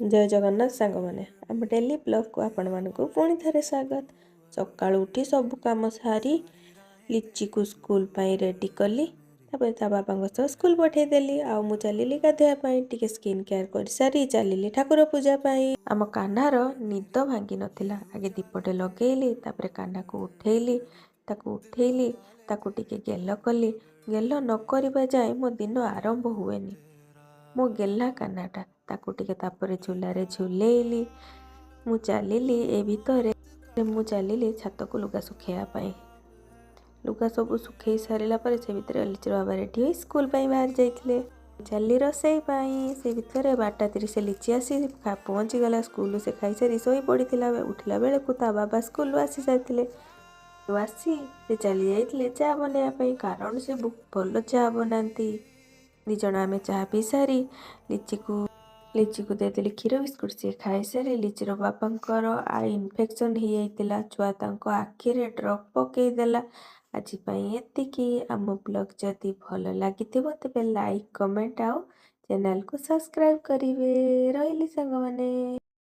जय जगन्नाथ सांग मैंने आम डेली ब्लॉग को आपण मानकु पुणी थे स्वागत। सकाळु उठी सब काम सारी लिची को स्कूल पाई रेडी कली ता बाबा सह स्कूल पठेदेली। आ मु चलिली गाधोया टिके स्किन केयर कर सारी चलिली ठाकुर पूजा पाई। आम कान्हार निद भांगी नथिला आगे दीपटे लगेली तापरे कान्हा को उठेली ताकू टिके गेल कली। गेल न करबा जाए मो दिन आरंभ हुएनी। मो गेला कान्हाटा ताकू टिके तापरे झूलारे झूलेली। मु चलिली ए भितरे मु चलिली छात को लुगा सुखेया पाई। लुगा सब सुखई सारिला पर से भितरे लिचर बाबा रेडी होई स्कूल पाई बाहर जाइथिले। चली रोसई पाई से भितरे 12:30 लिची आसी पहुँची गला स्कूल से खाई सारी सोई पड़ीथिला। उठिला बेले को ता बाबा स्कूल आसी सारिथिले। आसी से चली जाइथिले चा बनाया पाई कारण से भल चा बनाती। दी जण आमे चाह पी सारी लिची को देदेली क्षीर बिस्कुट सी खाई सारी। लिचीर बापांकर आई इन्फेक्शन हो जाइतिला छुआ तांको आखिरे ड्रप पकईदेला। आज एतिकी आम ब्लॉग जदि भल लगिथिबो तेबे लाइक कमेंट आउ चैनल को सब्सक्राइब करिवे। रहिली सांग माने।